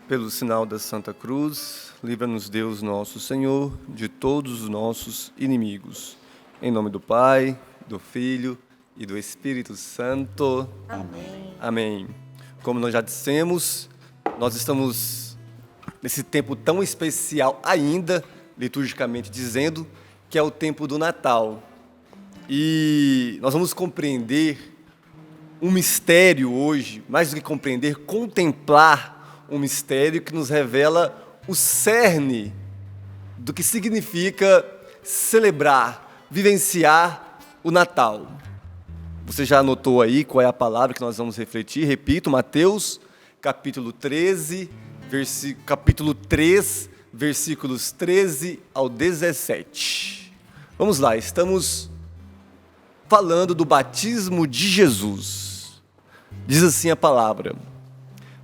Pelo sinal da Santa Cruz, livra-nos Deus nosso Senhor de todos os nossos inimigos. Em nome do Pai, do Filho e do Espírito Santo. Amém. Amém. Como nós já dissemos, nós estamos nesse tempo tão especial ainda, liturgicamente dizendo, que é o tempo do Natal. E nós vamos compreender um mistério hoje, mais do que compreender, contemplar um mistério que nos revela o cerne do que significa celebrar, vivenciar o Natal. Você já anotou aí qual é a palavra que nós vamos refletir? Repito, Mateus, capítulo 3, versículos 13 ao 17. Vamos lá, estamos falando do batismo de Jesus. Diz assim a palavra: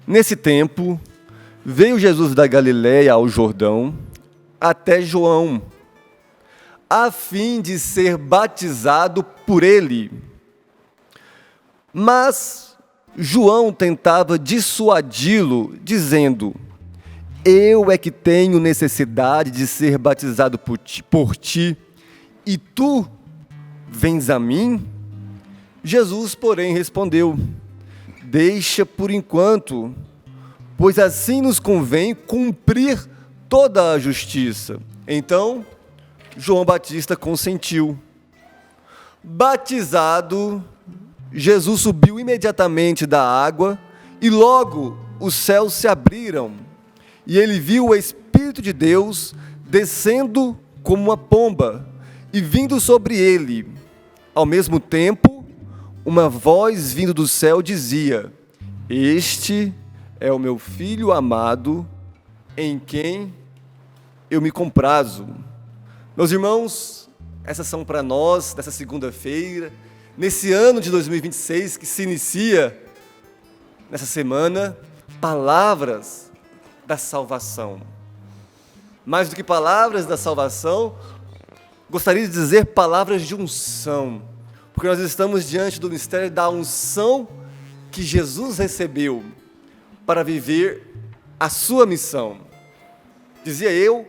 nesse tempo, veio Jesus da Galiléia ao Jordão, até João, a fim de ser batizado por ele. Mas João tentava dissuadi-lo, dizendo: eu é que tenho necessidade de ser batizado por ti, e tu vens a mim? Jesus, porém, respondeu: deixa por enquanto, pois assim nos convém cumprir toda a justiça. Então, João Batista consentiu. Batizado, Jesus subiu imediatamente da água e logo os céus se abriram e ele viu o Espírito de Deus descendo como uma pomba e vindo sobre ele. Ao mesmo tempo, uma voz vindo do céu dizia: este é o meu Filho amado, em quem eu me comprazo. Meus irmãos, essas são para nós, nessa segunda-feira, nesse ano de 2026 que se inicia, nessa semana, palavras da salvação. Mais do que palavras da salvação, gostaria de dizer palavras de unção, porque nós estamos diante do mistério da unção que Jesus recebeu para viver a sua missão. Dizia eu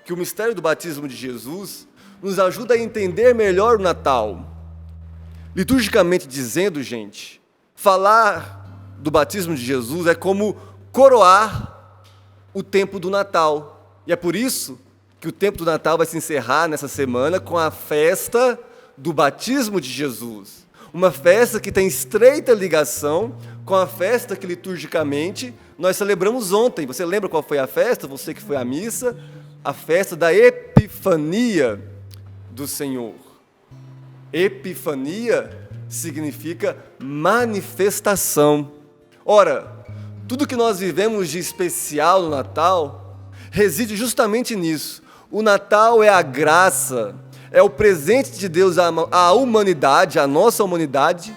que o mistério do batismo de Jesus nos ajuda a entender melhor o Natal. Liturgicamente dizendo, gente, falar do batismo de Jesus é como coroar o tempo do Natal. E é por isso que o tempo do Natal vai se encerrar nessa semana com a festa do batismo de Jesus. Uma festa que tem estreita ligação com a festa que liturgicamente nós celebramos ontem. Você lembra qual foi a festa? Você que foi à missa? A festa da Epifania do Senhor. Epifania significa manifestação. Ora, tudo que nós vivemos de especial no Natal reside justamente nisso. O Natal é a graça, é o presente de Deus à humanidade, à nossa humanidade,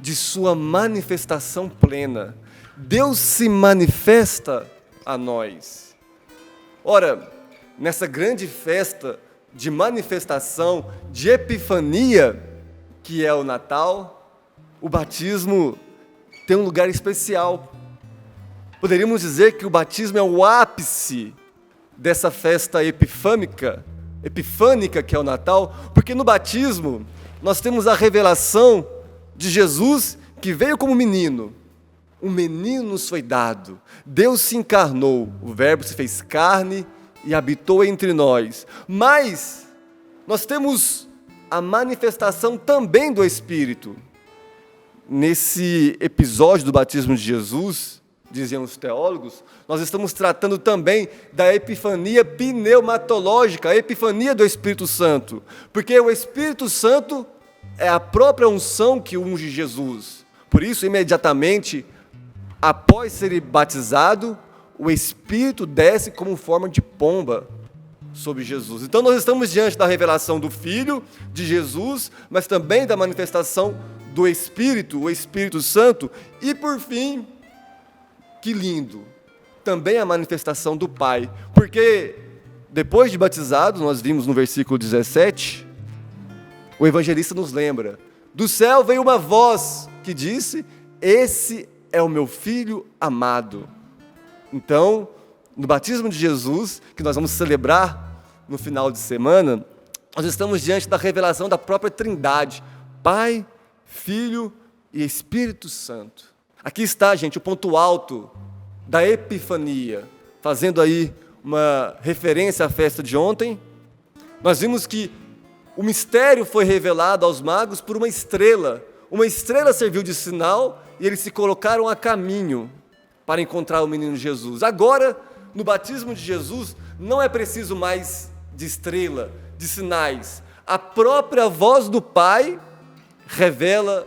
de sua manifestação plena. Deus se manifesta a nós. Ora, nessa grande festa de manifestação, de epifania, que é o Natal, o batismo tem um lugar especial. Poderíamos dizer que o batismo é o ápice dessa festa epifânica que é o Natal, porque no batismo nós temos a revelação de Jesus que veio como menino. Um menino nos foi dado, Deus se encarnou, o Verbo se fez carne e habitou entre nós. Mas nós temos a manifestação também do Espírito. Nesse episódio do batismo de Jesus, diziam os teólogos, nós estamos tratando também da epifania pneumatológica, a epifania do Espírito Santo, porque o Espírito Santo é a própria unção que unge Jesus. Por isso, imediatamente, após ser batizado, o Espírito desce como forma de pomba sobre Jesus. Então nós estamos diante da revelação do Filho, de Jesus, mas também da manifestação do Espírito, o Espírito Santo, e por fim, que lindo, também a manifestação do Pai, porque depois de batizado, nós vimos no versículo 17, o evangelista nos lembra, do céu veio uma voz que disse: esse é o meu Filho amado. Então, no batismo de Jesus, que nós vamos celebrar no final de semana, nós estamos diante da revelação da própria Trindade, Pai, Filho e Espírito Santo. Aqui está, gente, o ponto alto da Epifania, fazendo aí uma referência à festa de ontem. Nós vimos que o mistério foi revelado aos magos por uma estrela. Uma estrela serviu de sinal e eles se colocaram a caminho para encontrar o menino Jesus. Agora, no batismo de Jesus, não é preciso mais de estrela, de sinais. A própria voz do Pai revela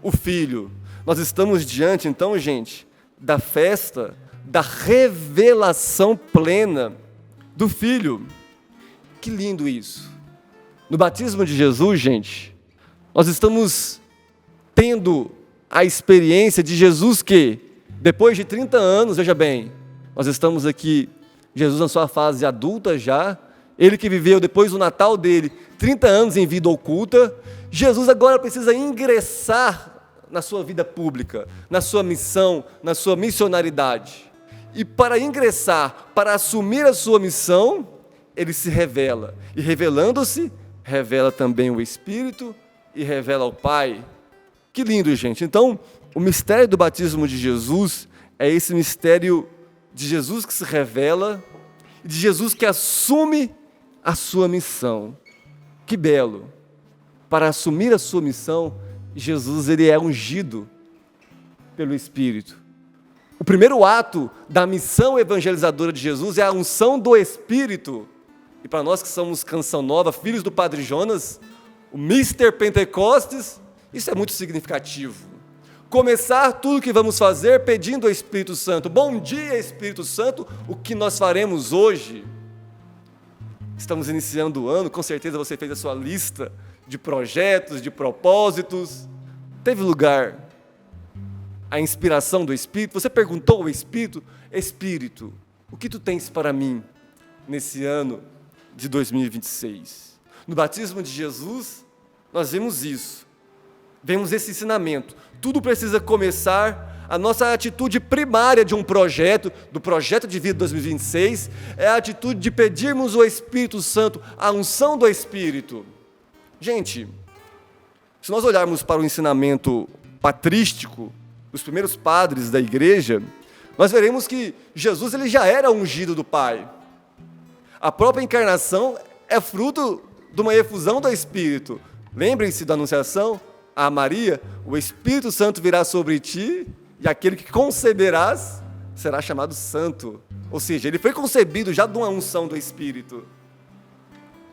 o Filho. Nós estamos diante, então, gente, da festa da revelação plena do Filho. Que lindo isso! No batismo de Jesus, gente, nós estamos tendo a experiência de Jesus que, depois de 30 anos, veja bem, nós estamos aqui, Jesus na sua fase adulta já, ele que viveu depois do Natal dele, 30 anos em vida oculta, Jesus agora precisa ingressar na sua vida pública, na sua missão, na sua missionaridade. E para ingressar, para assumir a sua missão, ele se revela. E revelando-se, revela também o Espírito e revela o Pai. Que lindo, gente. Então, o mistério do batismo de Jesus é esse mistério de Jesus que se revela e de Jesus que assume a sua missão. Que belo! Para assumir a sua missão, Jesus ele é ungido pelo Espírito. O primeiro ato da missão evangelizadora de Jesus é a unção do Espírito. E para nós que somos Canção Nova, filhos do Padre Jonas, o Mister Pentecostes, isso é muito significativo. Começar tudo o que vamos fazer pedindo ao Espírito Santo. Bom dia, Espírito Santo, o que nós faremos hoje? Estamos iniciando o ano, com certeza você fez a sua lista de projetos, de propósitos. Teve lugar a inspiração do Espírito? Você perguntou ao Espírito: Espírito, o que tu tens para mim nesse ano de 2026? No batismo de Jesus, nós vemos isso. Vemos esse ensinamento. Tudo precisa começar. A nossa atitude primária de um projeto, do projeto de vida 2026, é a atitude de pedirmos ao Espírito Santo, a unção do Espírito. Gente, se nós olharmos para o ensinamento patrístico dos primeiros padres da igreja, nós veremos que Jesus ele já era ungido do Pai. A própria encarnação é fruto de uma efusão do Espírito. Lembrem-se da anunciação a Maria: o Espírito Santo virá sobre ti e aquele que conceberás será chamado santo. Ou seja, ele foi concebido já de uma unção do Espírito.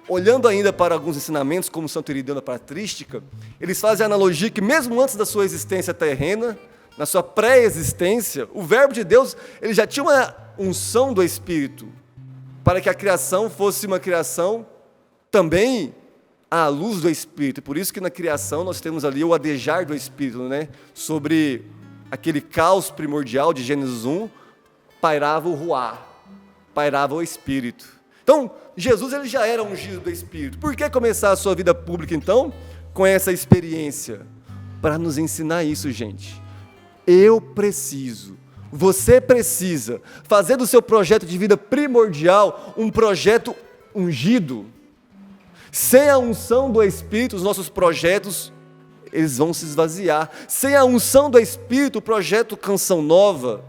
Olhando ainda para alguns ensinamentos, como Santo Irineu da Patrística, eles fazem a analogia que mesmo antes da sua existência terrena, na sua pré-existência, o Verbo de Deus ele já tinha uma unção do Espírito, para que a criação fosse uma criação também à luz do Espírito. Por isso que na criação nós temos ali o adejar do Espírito, né? Sobre aquele caos primordial de Gênesis 1, pairava o Ruá, pairava o Espírito. Então, Jesus ele já era ungido do Espírito. Por que começar a sua vida pública, então, com essa experiência? Para nos ensinar isso, gente. Eu preciso, você precisa fazer do seu projeto de vida primordial um projeto ungido. Sem a unção do Espírito, os nossos projetos eles vão se esvaziar. Sem a unção do Espírito, o projeto Canção Nova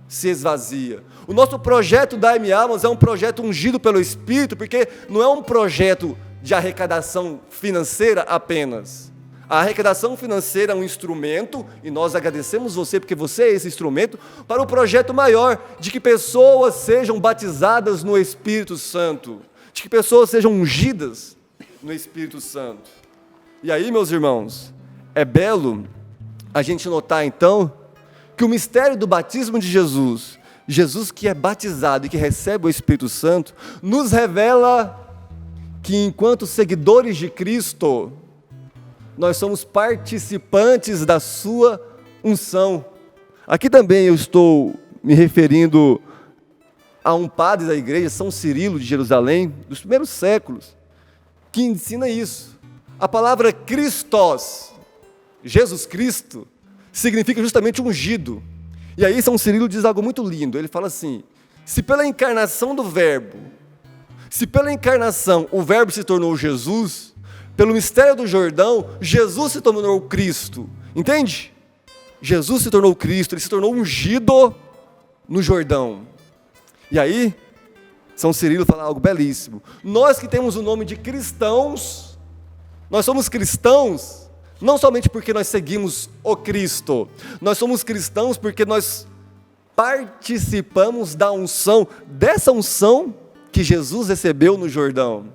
se esvazia. O nosso projeto da M. Almas é um projeto ungido pelo Espírito, porque não é um projeto de arrecadação financeira apenas. A arrecadação financeira é um instrumento, e nós agradecemos você, porque você é esse instrumento, para o projeto maior, de que pessoas sejam batizadas no Espírito Santo, de que pessoas sejam ungidas no Espírito Santo. E aí, meus irmãos, é belo a gente notar, então, que o mistério do batismo de Jesus, Jesus que é batizado e que recebe o Espírito Santo, nos revela que enquanto seguidores de Cristo, nós somos participantes da sua unção. Aqui também eu estou me referindo a um padre da igreja, São Cirilo de Jerusalém, dos primeiros séculos, que ensina isso. A palavra Christos, Jesus Cristo, significa justamente ungido. E aí São Cirilo diz algo muito lindo. Ele fala assim: se pela encarnação do Verbo, se pela encarnação o Verbo se tornou Jesus, pelo mistério do Jordão, Jesus se tornou Cristo. Entende? Jesus se tornou Cristo, ele se tornou ungido no Jordão. E aí, São Cirilo fala algo belíssimo. Nós que temos o nome de cristãos, nós somos cristãos, não somente porque nós seguimos o Cristo, nós somos cristãos porque nós participamos da unção, dessa unção que Jesus recebeu no Jordão.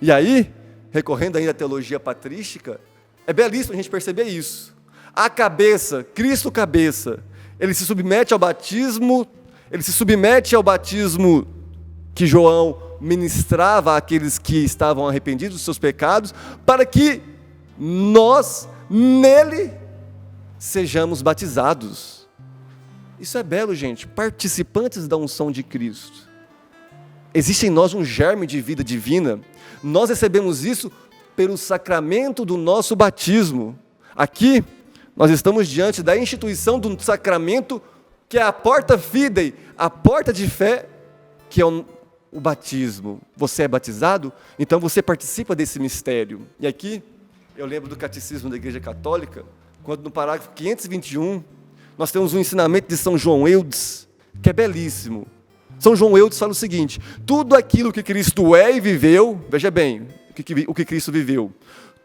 E aí, recorrendo ainda à teologia patrística, é belíssimo a gente perceber isso. A cabeça, Cristo cabeça, ele se submete ao batismo que João ministrava àqueles que estavam arrependidos dos seus pecados, para que nós, nele, sejamos batizados. Isso é belo, gente, participantes da unção de Cristo. Existe em nós um germe de vida divina, nós recebemos isso pelo sacramento do nosso batismo. Aqui, nós estamos diante da instituição de um sacramento que é a porta fidei, a porta de fé, que é o batismo. Você é batizado, então você participa desse mistério. E aqui, eu lembro do Catecismo da Igreja Católica, quando no parágrafo 521, nós temos um ensinamento de São João Eudes, que é belíssimo. São João Eudes fala o seguinte: tudo aquilo que Cristo é e viveu, veja bem, o que Cristo viveu,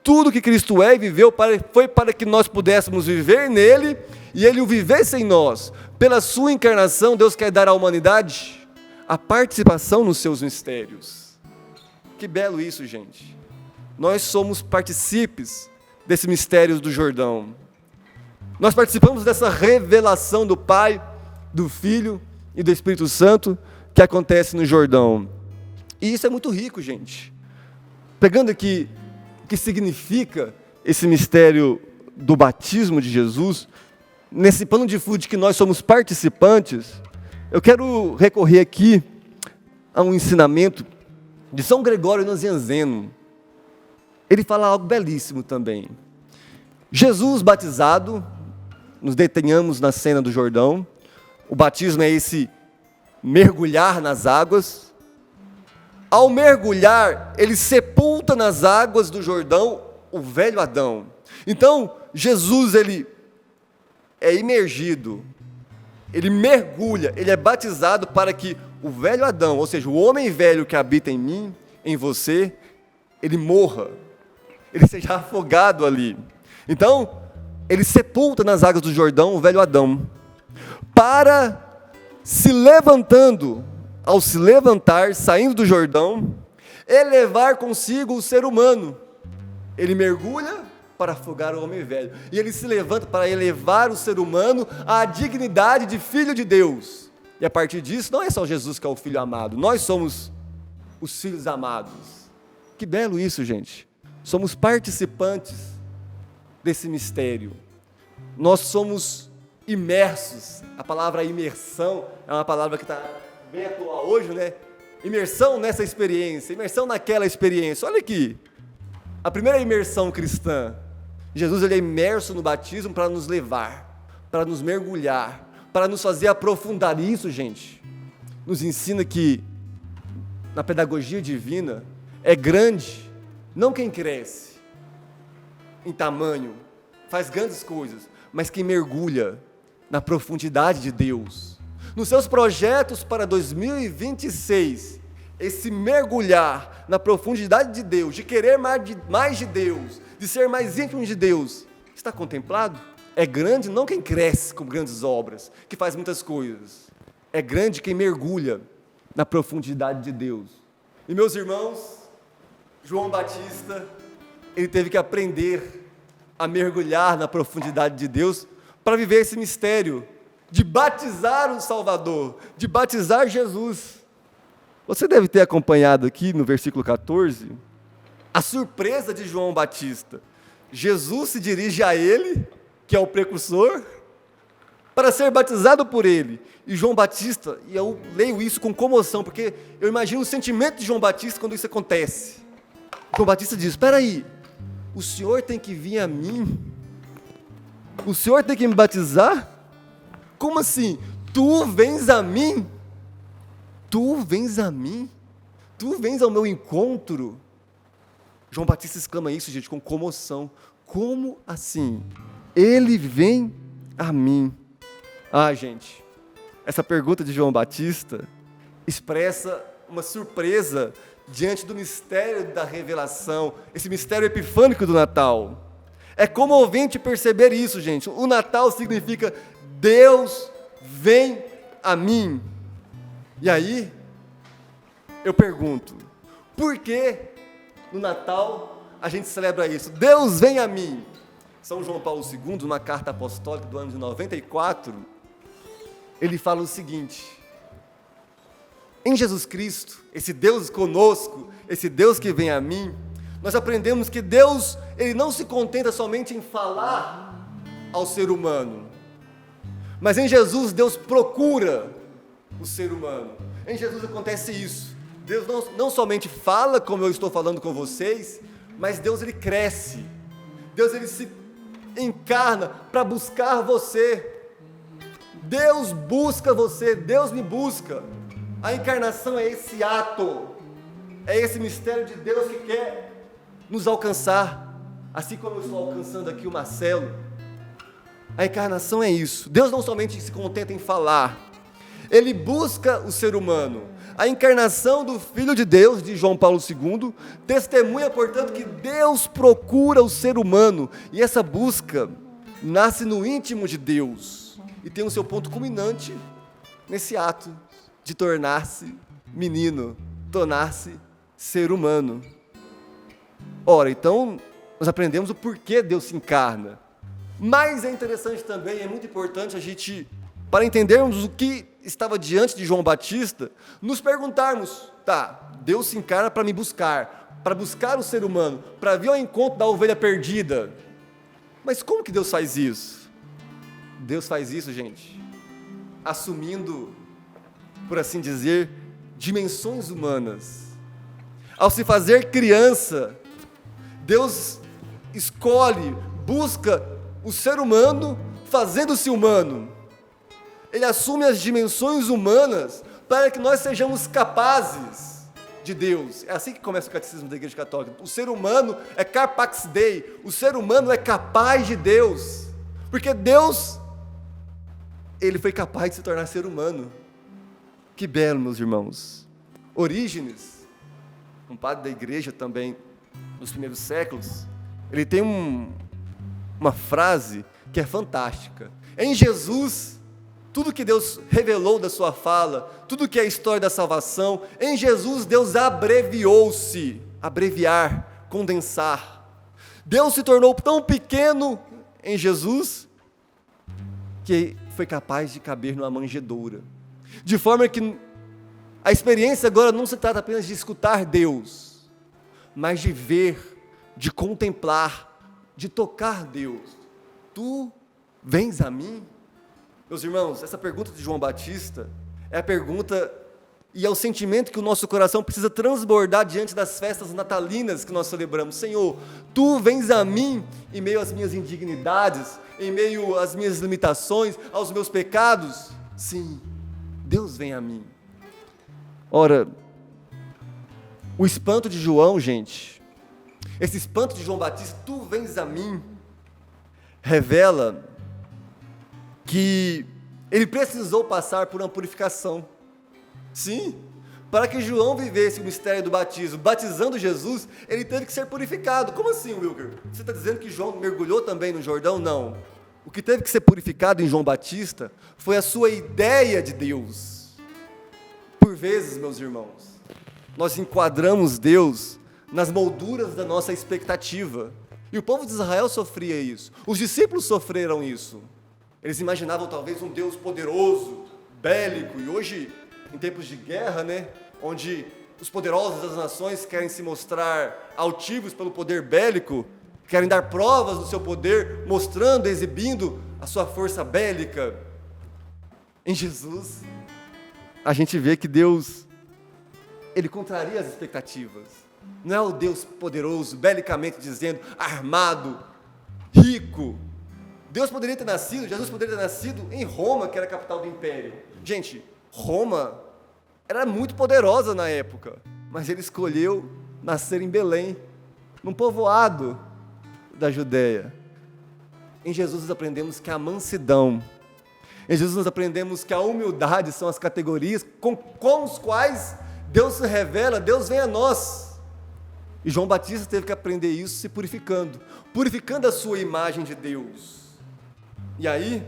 tudo que Cristo é e viveu foi para que nós pudéssemos viver nele e ele o vivesse em nós. Pela sua encarnação, Deus quer dar à humanidade a participação nos seus mistérios. Que belo isso, gente. Nós somos partícipes desse mistério do Jordão. Nós participamos dessa revelação do Pai, do Filho e do Espírito Santo que acontece no Jordão. E isso é muito rico, gente. Pegando aqui o que significa esse mistério do batismo de Jesus, nesse pano de fundo de que nós somos participantes, eu quero recorrer aqui a um ensinamento de São Gregório Nazianzeno. Ele fala algo belíssimo também. Jesus batizado, nos detenhamos na cena do Jordão. O batismo é esse mergulhar nas águas. Ao mergulhar, ele sepulta nas águas do Jordão o velho Adão. Então, Jesus, ele é imergido, ele mergulha, ele é batizado para que o velho Adão, ou seja, o homem velho que habita em mim, em você, ele morra, ele seja afogado ali. Então, ele sepulta nas águas do Jordão o velho Adão, para se levantando, ao se levantar, saindo do Jordão, elevar consigo o ser humano. Ele mergulha para afogar o homem velho, e ele se levanta para elevar o ser humano à dignidade de filho de Deus. E a partir disso, não é só Jesus que é o filho amado, nós somos os filhos amados. Que belo isso, gente. Somos participantes desse mistério. Nós somos imersos. A palavra imersão é uma palavra que está bem atual hoje, né? Imersão nessa experiência, imersão naquela experiência. Olha aqui, a primeira imersão cristã. Jesus, ele é imerso no batismo para nos levar, para nos mergulhar, para nos fazer aprofundar isso, gente. Nos ensina que na pedagogia divina é grande, não quem cresce em tamanho, faz grandes coisas, mas quem mergulha na profundidade de Deus. Nos seus projetos para 2026, esse mergulhar na profundidade de Deus, de querer mais de Deus, de ser mais íntimo de Deus, está contemplado? É grande não quem cresce com grandes obras, que faz muitas coisas. É grande quem mergulha na profundidade de Deus. E meus irmãos, João Batista, ele teve que aprender a mergulhar na profundidade de Deus para viver esse mistério de batizar o Salvador, de batizar Jesus. Você deve ter acompanhado aqui no versículo 14 a surpresa de João Batista. Jesus se dirige a ele, que é o precursor, para ser batizado por ele. E João Batista, e eu leio isso com comoção, porque eu imagino o sentimento de João Batista quando isso acontece. João Batista diz: espera aí, o Senhor tem que vir a mim? O Senhor tem que me batizar? Como assim? Tu vens a mim? Tu vens a mim? Tu vens ao meu encontro? João Batista exclama isso, gente, com comoção. Como assim? Ele vem a mim. Ah, gente, essa pergunta de João Batista expressa uma surpresa diante do mistério da revelação, esse mistério epifânico do Natal. É comovente perceber isso, gente. O Natal significa Deus vem a mim. E aí, eu pergunto, por que no Natal a gente celebra isso? Deus vem a mim. São João Paulo II, numa carta apostólica do ano de 94, ele fala o seguinte: em Jesus Cristo, esse Deus conosco, esse Deus que vem a mim, nós aprendemos que Deus, Ele não se contenta somente em falar ao ser humano, mas em Jesus, Deus procura o ser humano. Em Jesus acontece isso. Deus não somente fala como eu estou falando com vocês, mas Deus Ele cresce. Deus Ele se encarna para buscar você. Deus busca você, Deus me busca. A encarnação é esse ato, é esse mistério de Deus que quer nos alcançar, assim como eu estou alcançando aqui o Marcelo. A encarnação é isso. Deus não somente se contenta em falar, Ele busca o ser humano. A encarnação do Filho de Deus, de João Paulo II, testemunha, portanto, que Deus procura o ser humano, e essa busca nasce no íntimo de Deus, e tem o seu ponto culminante nesse ato de tornar-se menino, tornar-se ser humano. Ora, então, nós aprendemos o porquê Deus se encarna. Mas é interessante também, é muito importante a gente, para entendermos o que estava diante de João Batista, nos perguntarmos, tá, Deus se encarna para me buscar, para buscar o ser humano, para vir ao encontro da ovelha perdida. Mas como que Deus faz isso? Deus faz isso, gente, assumindo, por assim dizer, dimensões humanas. Ao se fazer criança, Deus escolhe, busca o ser humano, fazendo-se humano. Ele assume as dimensões humanas para que nós sejamos capazes de Deus. É assim que começa o catecismo da Igreja Católica. O ser humano é capax Dei, o ser humano é capaz de Deus, porque Deus, Ele foi capaz de se tornar ser humano. Que belo, meus irmãos. Orígenes, um padre da igreja também, nos primeiros séculos, ele tem uma frase que é fantástica. Em Jesus, tudo que Deus revelou da sua fala, tudo que é a história da salvação, em Jesus Deus abreviou-se, abreviar, condensar. Deus se tornou tão pequeno em Jesus, que foi capaz de caber numa manjedoura. De forma que a experiência agora não se trata apenas de escutar Deus, mas de ver, de contemplar, de tocar Deus. Tu vens a mim? Meus irmãos, essa pergunta de João Batista é a pergunta e é o sentimento que o nosso coração precisa transbordar diante das festas natalinas que nós celebramos. Senhor, Tu vens a mim em meio às minhas indignidades, em meio às minhas limitações, aos meus pecados? Sim, Deus vem a mim. Ora, o espanto de João, gente, esse espanto de João Batista, tu vens a mim, revela que ele precisou passar por uma purificação. Sim, para que João vivesse o mistério do batismo, batizando Jesus, ele teve que ser purificado. Como assim, Wilker? Você está dizendo que João mergulhou também no Jordão? Não. O que teve que ser purificado em João Batista foi a sua ideia de Deus. Por vezes, meus irmãos, nós enquadramos Deus nas molduras da nossa expectativa. E o povo de Israel sofria isso. Os discípulos sofreram isso. Eles imaginavam talvez um Deus poderoso, bélico, e hoje, em tempos de guerra, onde os poderosos das nações querem se mostrar altivos pelo poder bélico, querem dar provas do seu poder, mostrando, exibindo a sua força bélica. Em Jesus, a gente vê que Deus, Ele contraria as expectativas. Não é o Deus poderoso, belicamente dizendo, armado, rico. Jesus poderia ter nascido em Roma, que era a capital do império. Gente, Roma era muito poderosa na época, mas ele escolheu nascer em Belém, num povoado da Judéia. Em Jesus nós aprendemos que a mansidão, em Jesus nós aprendemos que a humildade são as categorias com os quais Deus se revela, Deus vem a nós. E João Batista teve que aprender isso se purificando a sua imagem de Deus. E aí,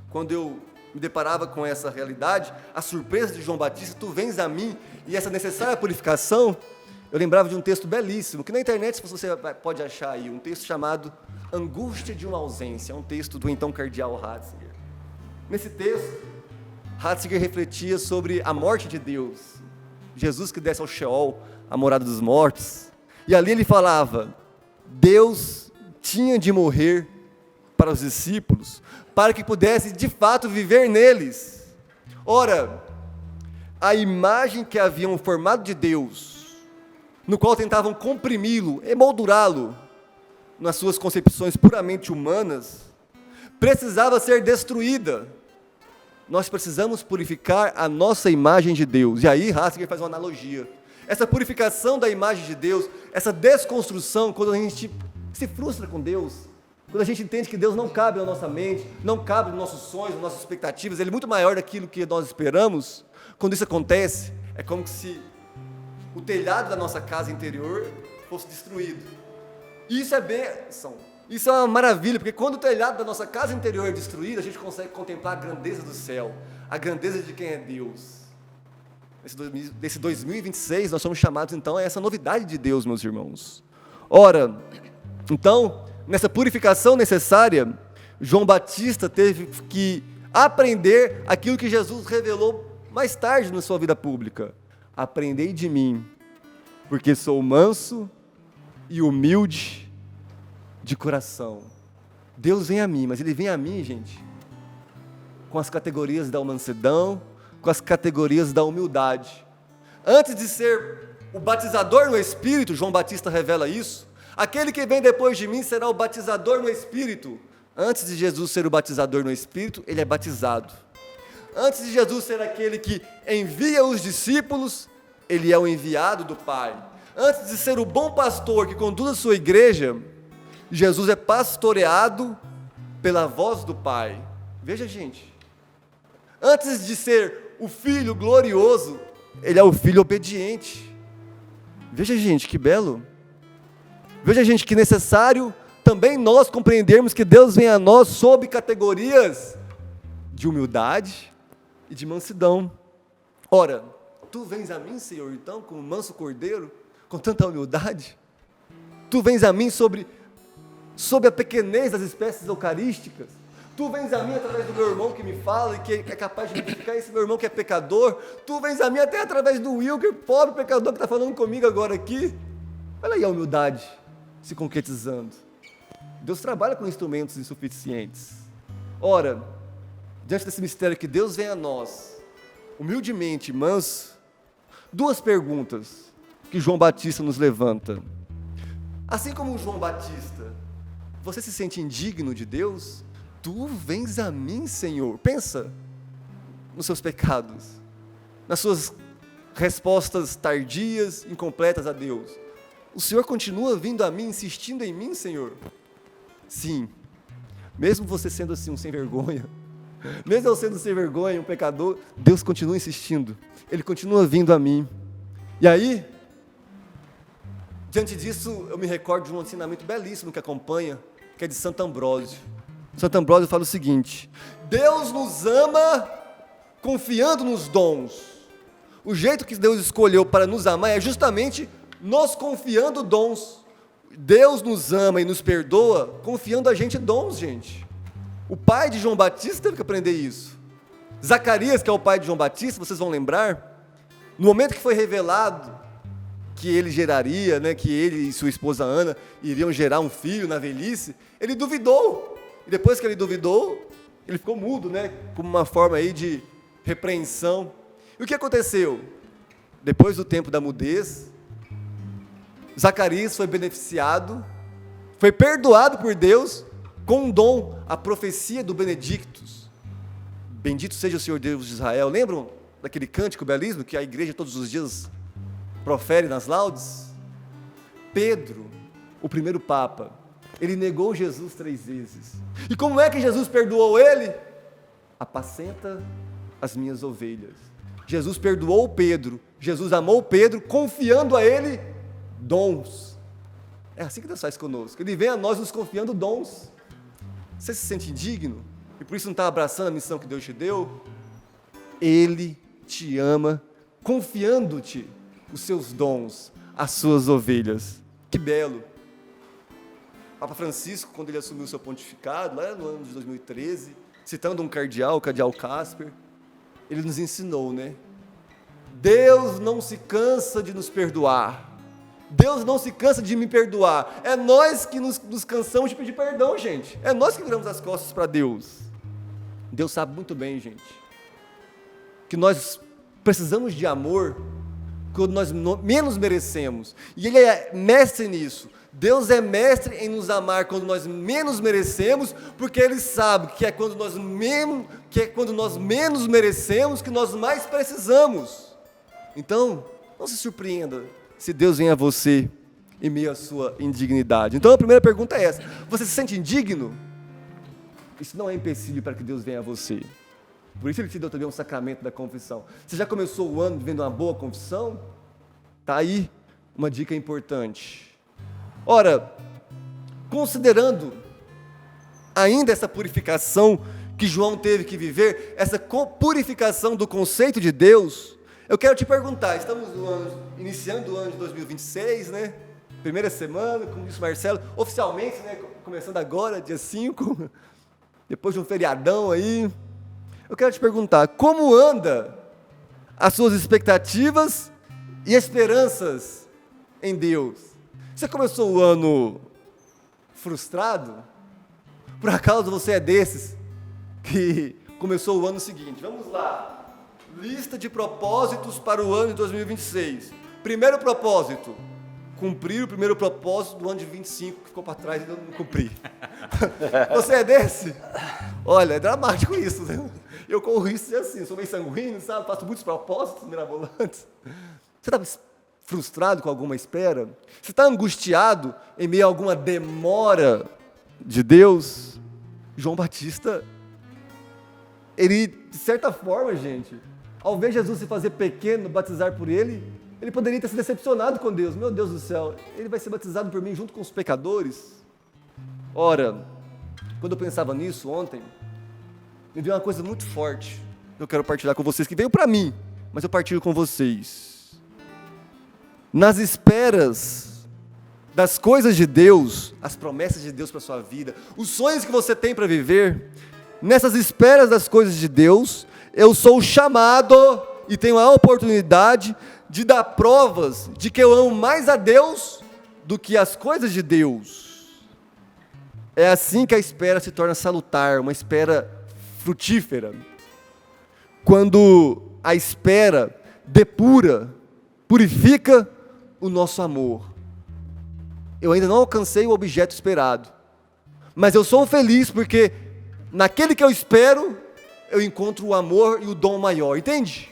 quando eu me deparava com essa realidade, a surpresa de João Batista, tu vens a mim, e essa necessária purificação, eu lembrava de um texto belíssimo, que na internet você pode achar aí, um texto chamado Angústia de uma Ausência, é um texto do então cardeal Ratzinger. Nesse texto, Ratzinger refletia sobre a morte de Deus, Jesus que desce ao Sheol, a morada dos mortos, e ali ele falava, Deus tinha de morrer para os discípulos, para que pudesse de fato viver neles. Ora, a imagem que haviam formado de Deus, no qual tentavam comprimi-lo, emoldurá-lo, nas suas concepções puramente humanas, precisava ser destruída. Nós precisamos purificar a nossa imagem de Deus. E aí Ratzinger faz uma analogia. Essa purificação da imagem de Deus, essa desconstrução, quando a gente se frustra com Deus, quando a gente entende que Deus não cabe na nossa mente, não cabe nos nossos sonhos, nas nossas expectativas, Ele é muito maior daquilo que nós esperamos, quando isso acontece, é como se o telhado da nossa casa interior fosse destruído. E isso é bênção, isso é uma maravilha, porque quando o telhado da nossa casa interior é destruído, a gente consegue contemplar a grandeza do céu, a grandeza de quem é Deus. Nesse 2026, nós somos chamados então a essa novidade de Deus, meus irmãos. Ora, então, nessa purificação necessária, João Batista teve que aprender aquilo que Jesus revelou mais tarde na sua vida pública. Aprendei de mim, porque sou manso e humilde de coração. Deus vem a mim, mas Ele vem a mim, gente, com as categorias da mansidão, com as categorias da humildade. Antes de ser o batizador no Espírito, João Batista revela isso, aquele que vem depois de mim será o batizador no Espírito. Antes de Jesus ser o batizador no Espírito, Ele é batizado. Antes de Jesus ser aquele que envia os discípulos, Ele é o enviado do Pai. Antes de ser o bom pastor que conduz a sua igreja, Jesus é pastoreado pela voz do Pai. Veja, gente, antes de ser o Filho glorioso, Ele é o Filho obediente. Veja, gente, que belo. Veja, gente, que necessário também nós compreendermos que Deus vem a nós sob categorias de humildade e de mansidão. Ora, tu vens a mim, Senhor, então, como manso cordeiro, com tanta humildade? Tu vens a mim sob a pequenez das espécies eucarísticas? Tu vens a mim através do meu irmão que me fala e que é capaz de identificar esse meu irmão que é pecador? Tu vens a mim até através do Wilker, pobre pecador que está falando comigo agora aqui? Olha aí a humildade se concretizando. Deus trabalha com instrumentos insuficientes. Ora, diante desse mistério que Deus vem a nós, humildemente, manso, duas perguntas que João Batista nos levanta. Assim como João Batista, você se sente indigno de Deus? Tu vens a mim, Senhor. Pensa nos seus pecados, nas suas respostas tardias, incompletas a Deus. O Senhor continua vindo a mim, insistindo em mim, Senhor? Sim, mesmo você sendo assim um sem vergonha, mesmo eu sendo sem vergonha, um pecador, Deus continua insistindo, Ele continua vindo a mim. E aí, diante disso, eu me recordo de um ensinamento belíssimo que acompanha, que é de Santo Ambrósio. Santo Ambrósio fala o seguinte: Deus nos ama confiando nos dons. O jeito que Deus escolheu para nos amar é justamente nos confiando dons. Deus nos ama e nos perdoa confiando a gente dons, gente. O pai de João Batista teve que aprender isso. Zacarias, que é o pai de João Batista, vocês vão lembrar, no momento que foi revelado que ele geraria, que ele e sua esposa Ana iriam gerar um filho na velhice, ele duvidou. E depois que ele duvidou, ele ficou mudo, como uma forma aí de repreensão. E o que aconteceu? Depois do tempo da mudez, Zacarias foi beneficiado, foi perdoado por Deus com um dom, a profecia do Benedictus. Bendito seja o Senhor Deus de Israel. Lembram daquele cântico belíssimo que a igreja todos os dias profere nas laudes? Pedro, o primeiro Papa, ele negou Jesus 3 vezes. E como é que Jesus perdoou ele? Apacenta as minhas ovelhas. Jesus perdoou Pedro, Jesus amou Pedro, confiando a ele dons. É assim que Deus faz conosco. Ele vem a nós nos confiando dons. Você se sente indigno? E por isso não está abraçando a missão que Deus te deu? Ele te ama, confiando-te os seus dons, as suas ovelhas. Que belo! Papa Francisco, quando ele assumiu o seu pontificado, lá no ano de 2013, citando um cardeal, o cardeal Casper, ele nos ensinou, né? Deus não se cansa de nos perdoar. Deus não se cansa de me perdoar. É nós que nos cansamos de pedir perdão, gente. É nós que viramos as costas para Deus. Deus sabe muito bem, gente, que nós precisamos de amor quando nós menos merecemos. E Ele é mestre nisso. Deus é mestre em nos amar quando nós menos merecemos, porque Ele sabe que é quando nós menos merecemos que nós mais precisamos. Então, não se surpreenda se Deus vem a você em meio à sua indignidade. Então a primeira pergunta é essa: você se sente indigno? Isso não é empecilho para que Deus venha a você. Por isso Ele te deu também um sacramento da confissão. Você já começou o ano vivendo uma boa confissão? Está aí uma dica importante. Ora, considerando ainda essa purificação que João teve que viver, essa purificação do conceito de Deus, eu quero te perguntar, estamos iniciando o ano de 2026, né? Primeira semana, como disse o Marcelo, oficialmente, né? Começando agora, dia 5, depois de um feriadão aí. Eu quero te perguntar, como anda as suas expectativas e esperanças em Deus? Você começou o ano frustrado? Por acaso você é desses que começou o ano seguinte? Vamos lá. Lista de propósitos para o ano de 2026. Primeiro propósito: cumprir o primeiro propósito do ano de 25, que ficou para trás e eu não cumpri. Você é desse? Olha, é dramático isso, né? Eu corro risco de ser assim, sou meio sanguíneo, sabe? Faço muitos propósitos mirabolantes. Você está frustrado com alguma espera? Você está angustiado em meio a alguma demora de Deus? João Batista, ele, de certa forma, gente, ao ver Jesus se fazer pequeno, batizar por ele poderia ter se decepcionado com Deus. Meu Deus do céu, ele vai ser batizado por mim junto com os pecadores? Ora, quando eu pensava nisso ontem, me veio uma coisa muito forte que eu quero partilhar com vocês, que veio para mim, mas eu partilho com vocês. Nas esperas das coisas de Deus, as promessas de Deus para a sua vida, os sonhos que você tem para viver, nessas esperas das coisas de Deus, eu sou chamado e tenho a oportunidade de dar provas de que eu amo mais a Deus do que as coisas de Deus. É assim que a espera se torna salutar, uma espera frutífera. Quando a espera depura, purifica o nosso amor. Eu ainda não alcancei o objeto esperado, mas eu sou feliz porque naquele que eu espero, eu encontro o amor e o dom maior, entende?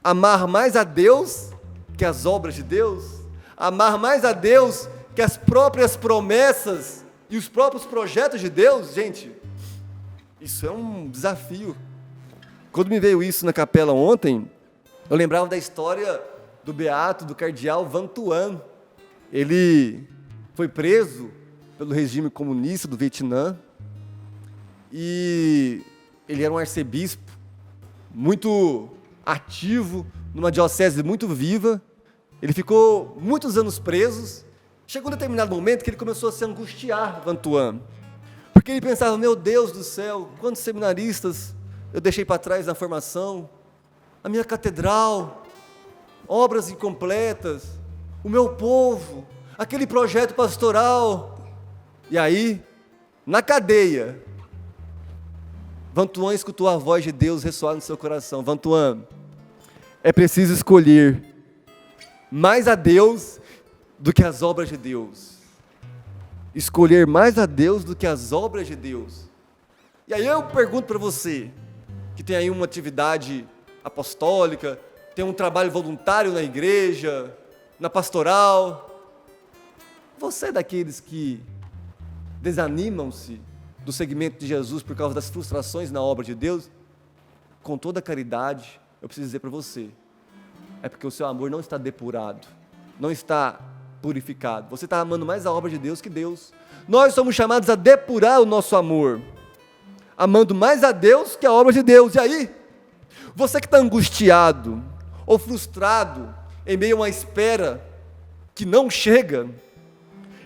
Amar mais a Deus que as obras de Deus, amar mais a Deus que as próprias promessas e os próprios projetos de Deus, gente, isso é um desafio. Quando me veio isso na capela ontem, eu lembrava da história do beato, do cardeal Vantuan. Ele foi preso pelo regime comunista do Vietnã e ele era um arcebispo muito ativo, numa diocese muito viva. Ele ficou muitos anos preso. Chegou um determinado momento que ele começou a se angustiar, Vantuan, porque ele pensava: meu Deus do céu, quantos seminaristas eu deixei para trás na formação, a minha catedral, obras incompletas, o meu povo, aquele projeto pastoral. E aí, na cadeia, Vantuan escutou a voz de Deus ressoar no seu coração: Vantuan, é preciso escolher mais a Deus do que as obras de Deus. escolher mais a Deus do que as obras de Deus. E aí eu pergunto para você, que tem aí uma atividade apostólica, tem um trabalho voluntário na igreja, na pastoral, você é daqueles que desanimam-se do segmento de Jesus por causa das frustrações na obra de Deus? Com toda a caridade, eu preciso dizer para você, é porque o seu amor não está depurado, não está purificado. Você está amando mais a obra de Deus que Deus. Nós somos chamados a depurar o nosso amor, amando mais a Deus que a obra de Deus. E aí, você que está angustiado ou frustrado em meio a uma espera que não chega,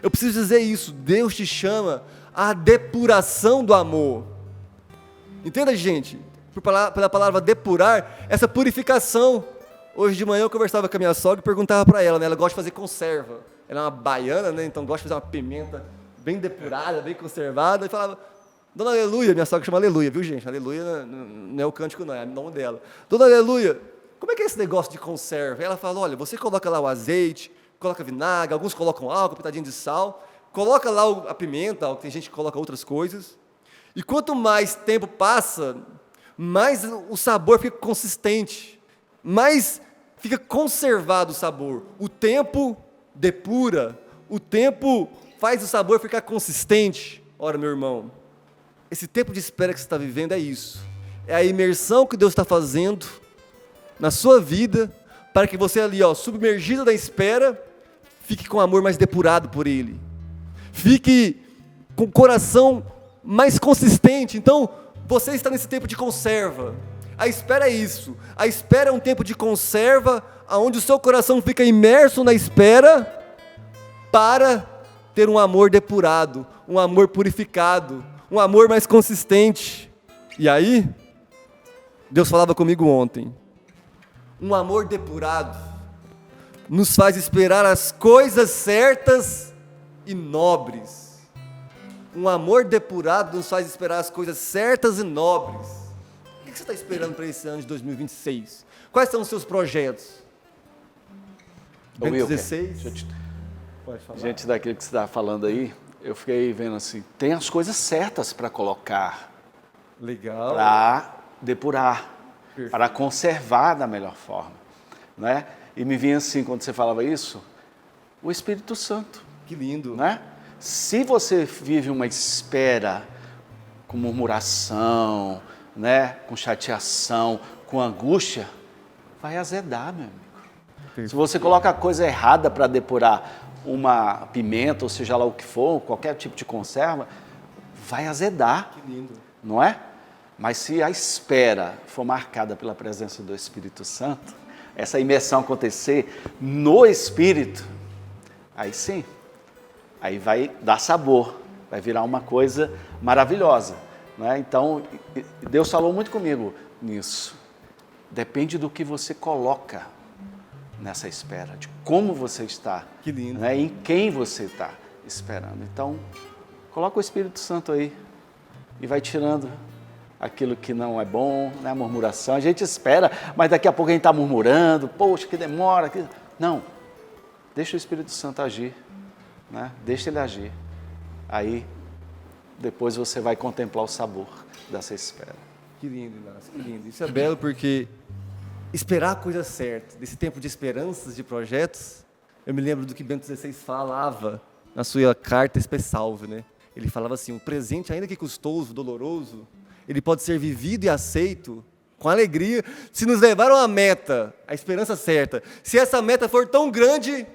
eu preciso dizer isso, Deus te chama à depuração do amor. Entenda, gente, pela palavra depurar, essa purificação. Hoje de manhã eu conversava com a minha sogra e perguntava para ela, né? Ela gosta de fazer conserva. Ela é uma baiana, né? Então gosta de fazer uma pimenta bem depurada, bem conservada. E falava, Dona Aleluia, minha sogra chama Aleluia, viu, gente? Aleluia não é o cântico, não, é o nome dela. Dona Aleluia, como é que é esse negócio de conserva? E ela fala, olha, você coloca lá o azeite, coloca vinagre, alguns colocam álcool, pitadinho de sal, coloca lá a pimenta, tem gente que coloca outras coisas. E quanto mais tempo passa, mais o sabor fica consistente, mais fica conservado o sabor. O tempo depura, o tempo faz o sabor ficar consistente. Ora, meu irmão, esse tempo de espera que você está vivendo é isso. É a imersão que Deus está fazendo na sua vida, para que você ali, submergido na espera, fique com o amor mais depurado por Ele. Fique com o coração mais consistente. Então, você está nesse tempo de conserva. A espera é isso. A espera é um tempo de conserva, onde o seu coração fica imerso na espera, para ter um amor depurado, um amor purificado, um amor mais consistente. E aí, Deus falava comigo ontem, um amor depurado nos faz esperar as coisas certas e nobres. Um amor depurado nos faz esperar as coisas certas e nobres. O que você está esperando para esse ano de 2026? Quais são os seus projetos? 2016? Pode falar. Diante daquilo que você estava falando aí, eu fiquei vendo assim, tem as coisas certas para colocar. Legal. Para depurar. Perfeito. Para conservar da melhor forma. Né? E me vinha assim, quando você falava isso, o Espírito Santo. Que lindo. Né? Se você vive uma espera com murmuração, né? Com chateação, com angústia, vai azedar, meu amigo. Perfeito. Se você coloca a coisa errada para depurar uma pimenta, ou seja lá o que for, qualquer tipo de conserva, vai azedar. Que lindo. Não é? Mas se a espera for marcada pela presença do Espírito Santo, essa imersão acontecer no Espírito, aí sim, aí vai dar sabor, vai virar uma coisa maravilhosa. Né? Então, Deus falou muito comigo nisso. Depende do que você coloca nessa espera, de como você está. Que lindo. Né? Em quem você está esperando. Então, coloca o Espírito Santo aí e vai tirando aquilo que não é bom, né? A murmuração. A gente espera, mas daqui a pouco a gente está murmurando, poxa, que demora. Não, deixa o Espírito Santo agir, né? Deixa ele agir. Aí, depois você vai contemplar o sabor dessa espera. Que lindo, Inácio, que lindo. Isso é belo porque esperar a coisa certa, desse tempo de esperanças, de projetos, eu me lembro do que Bento XVI falava na sua carta Espesalve, né? Ele falava assim, o presente, ainda que custoso, doloroso, ele pode ser vivido e aceito com alegria, se nos levar a uma meta, a esperança certa. Se essa meta for tão grande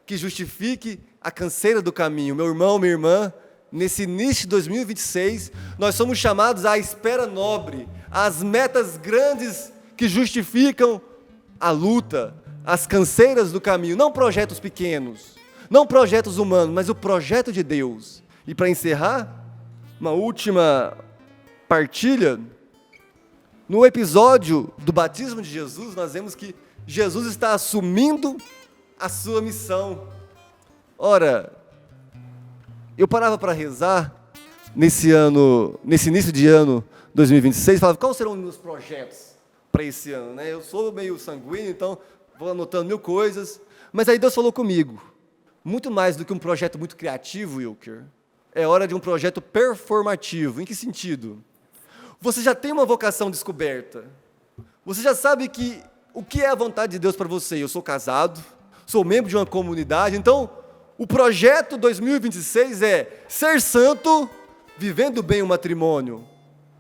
que justifique a canseira do caminho. Meu irmão, minha irmã, nesse início de 2026, nós somos chamados à espera nobre, às metas grandes que justificam a luta, as canseiras do caminho. Não projetos pequenos, não projetos humanos, mas o projeto de Deus. E para encerrar, uma última partilha. No episódio do batismo de Jesus, nós vemos que Jesus está assumindo a sua missão. Ora, eu parava para rezar nesse início de ano 2026, falava, quais serão os meus projetos para esse ano? Né? Eu sou meio sanguíneo, então vou anotando mil coisas, mas aí Deus falou comigo, muito mais do que um projeto muito criativo, Wilker, é hora de um projeto performativo. Em que sentido? Você já tem uma vocação descoberta. Você já sabe o que é a vontade de Deus para você. Eu sou casado, sou membro de uma comunidade, então o projeto 2026 é ser santo, vivendo bem o matrimônio,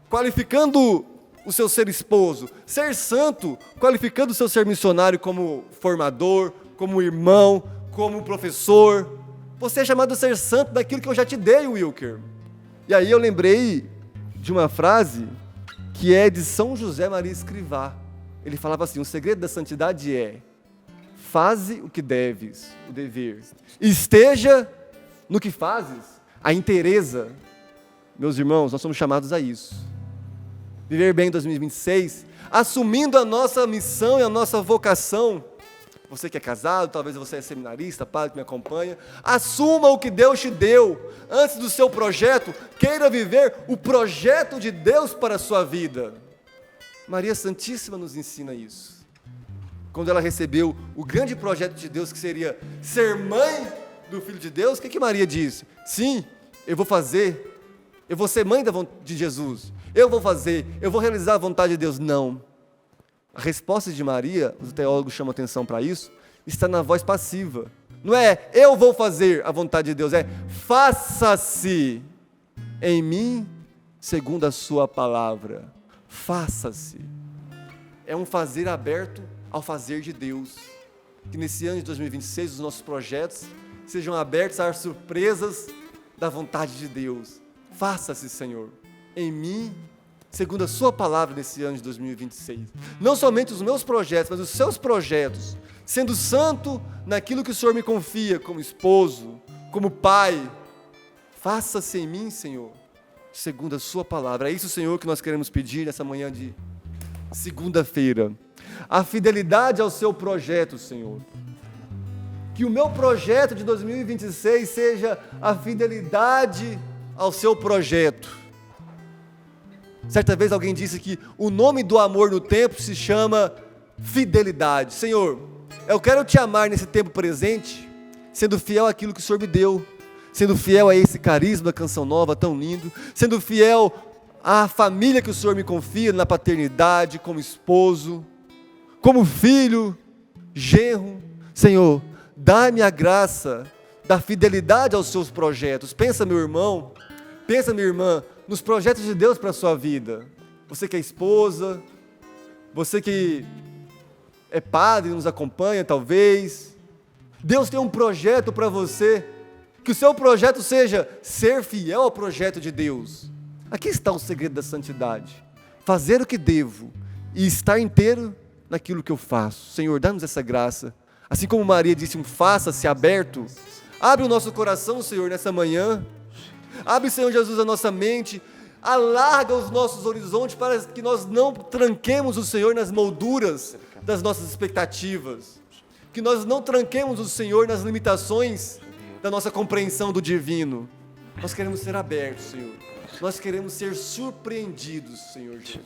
qualificando o seu ser esposo, ser santo, qualificando o seu ser missionário como formador, como irmão, como professor. Você é chamado a ser santo daquilo que eu já te dei, Wilker. E aí eu lembrei de uma frase que é de São José Maria Escrivá. Ele falava assim: o segredo da santidade é: faze o que deves, o dever. Esteja no que fazes, a inteireza. Meus irmãos, nós somos chamados a isso. Viver bem em 2026, assumindo a nossa missão e a nossa vocação. Você que é casado, talvez você é seminarista, padre que me acompanha, assuma o que Deus te deu. Antes do seu projeto, queira viver o projeto de Deus para a sua vida. Maria Santíssima nos ensina isso. Quando ela recebeu o grande projeto de Deus, que seria ser mãe do Filho de Deus, o que Maria disse? Sim, eu vou fazer, eu vou ser mãe de Jesus, eu vou fazer, eu vou realizar a vontade de Deus. Não. A resposta de Maria, os teólogos chamam atenção para isso, está na voz passiva. Não é eu vou fazer a vontade de Deus, é faça-se em mim segundo a sua palavra. Faça-se. É um fazer aberto ao fazer de Deus. Que nesse ano de 2026 os nossos projetos sejam abertos às surpresas da vontade de Deus. Faça-se, Senhor, em mim segundo a sua palavra nesse ano de 2026. Não somente os meus projetos, mas os seus projetos, sendo santo naquilo que o Senhor me confia, como esposo, como pai. Faça-se em mim, Senhor, segundo a sua palavra. É isso, Senhor, que nós queremos pedir nessa manhã de segunda-feira. A fidelidade ao seu projeto, Senhor. Que o meu projeto de 2026 seja a fidelidade ao seu projeto. Certa vez alguém disse que o nome do amor no tempo se chama fidelidade. Senhor, eu quero te amar nesse tempo presente, sendo fiel àquilo que o Senhor me deu, sendo fiel a esse carisma da Canção Nova tão lindo, sendo fiel à família que o Senhor me confia na paternidade, como esposo, como filho, genro. Senhor, dá-me a graça da fidelidade aos seus projetos. Pensa, meu irmão, pensa, minha irmã, nos projetos de Deus para a sua vida. Você que é esposa, você que é padre, nos acompanha talvez. Deus tem um projeto para você, que o seu projeto seja ser fiel ao projeto de Deus. Aqui está o segredo da santidade: fazer o que devo e estar inteiro naquilo que eu faço. Senhor, dá-nos essa graça. Assim como Maria disse, um faça-se aberto. Abre o nosso coração, Senhor, nessa manhã. Abre, Senhor Jesus, a nossa mente, alarga os nossos horizontes para que nós não tranquemos o Senhor nas molduras das nossas expectativas, que nós não tranquemos o Senhor nas limitações da nossa compreensão do divino. Nós queremos ser abertos, Senhor. Nós queremos ser surpreendidos, Senhor Jesus.